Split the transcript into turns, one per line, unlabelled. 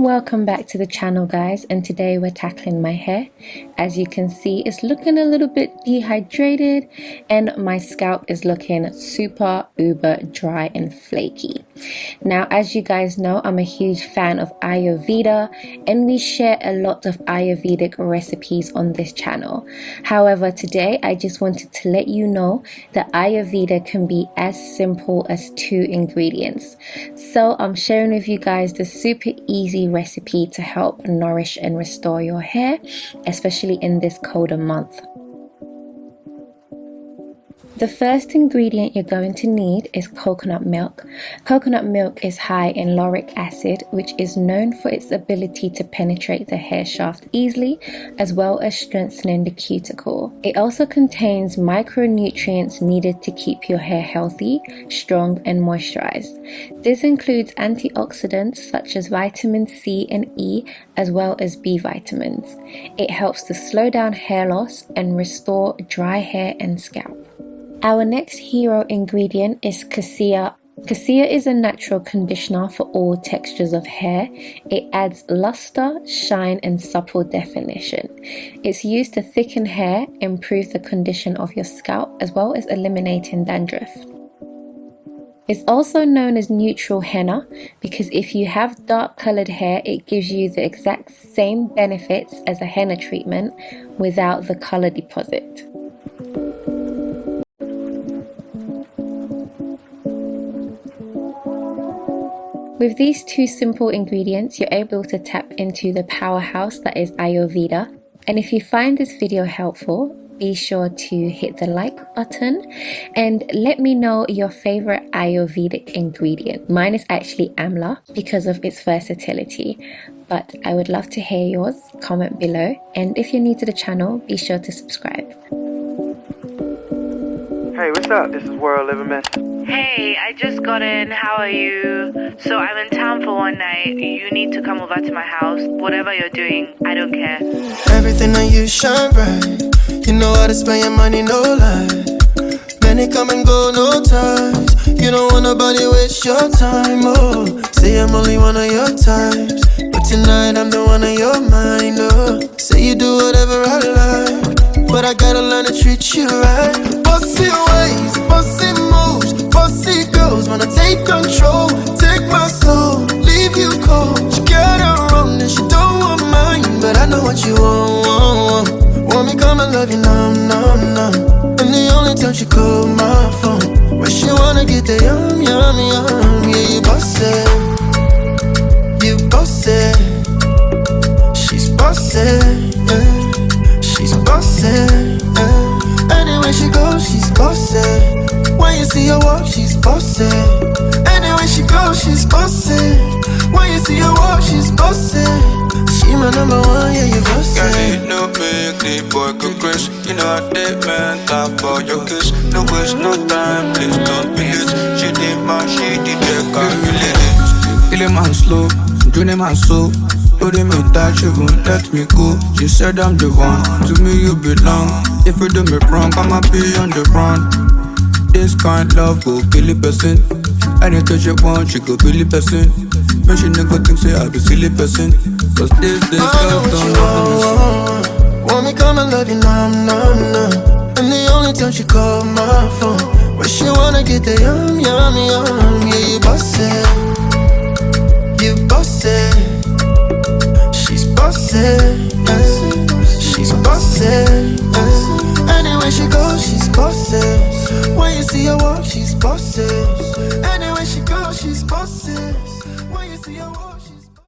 Welcome back to the channel, guys, and today we're tackling my hair. As you can see, it's looking a little bit dehydrated and my scalp is looking super uber dry and flaky. Now, as you guys know, I'm a huge fan of Ayurveda and we share a lot of Ayurvedic recipes on this channel. However, today I just wanted to let you know that Ayurveda can be as simple as 2 ingredients. So I'm sharing with you guys the super easy recipe to help nourish and restore your hair, especially in this colder month. The first ingredient you're going to need is coconut milk. Coconut milk is high in lauric acid, which is known for its ability to penetrate the hair shaft easily, as well as strengthening the cuticle. It also contains micronutrients needed to keep your hair healthy, strong, and moisturized. This includes antioxidants such as vitamin C and E, as well as B vitamins. It helps to slow down hair loss and restore dry hair and scalp. Our next hero ingredient is Cassia. Cassia is a natural conditioner for all textures of hair. It adds luster, shine, and supple definition. It's used to thicken hair, improve the condition of your scalp, as well as eliminating dandruff. It's also known as neutral henna because if you have dark colored hair, it gives you the exact same benefits as a henna treatment without the color deposit. With these 2 simple ingredients, you're able to tap into the powerhouse that is Ayurveda. And if you find this video helpful, be sure to hit the like button and let me know your favorite Ayurvedic ingredient. Mine is actually amla because of its versatility, but I would love to hear yours. Comment below, and if you're new to the channel, be sure to subscribe.
Hey, what's up? This is World Living Mess.
Hey, I just got in. How are you? So I'm in town for one night. You need to come over to my house. Whatever you're doing, I don't care.
Everything that you shine bright. You know how to spend your money, no lie. Many come and go, no ties. You don't want nobody waste your time, oh. Say I'm only one of your types, but tonight I'm the one of your mind, oh. Say you do whatever I like, but I gotta learn to treat you right. Bossy ways, bossy moves, bossy girls wanna take control. Take my soul, leave you cold. She got her own and she don't want mine, but I know what you want. Want me come and love you, numb. And the only time she call my phone when she wanna get the yum. Yeah, you boss it, you boss it. She's boss it, yeah. She's boss it, yeah. Anywhere she goes, she's boss it. When you see her walk, she's boss it. Anywhere she goes, she's boss it. When you see her walk, she's boss it. She my number one, yeah, you boss it.
Got it, no big, the boy could Chris. You know I did, man, top for your kiss. No waste, no time, please don't be late. She did my shit, did that, calculate it.
Kill a man slow, drain a man soul. Told me that she won't let me go. She said I'm the one, to me you belong. If you do me wrong, I'ma be on the run. This kind love go kill a person. Anything she want, she go kill a person. When she never think say I be silly person. Cause this love don't love me.
Want me come and love you, numb. And the only time she call my phone when she wanna get the yum. Yeah, you boss it, you boss it. She's boss it, yeah. She's boss it, yeah. Anywhere she goes, she's boss it. When you see her walk, she's boss it. Anywhere she goes, she's boss it. When you see her walk,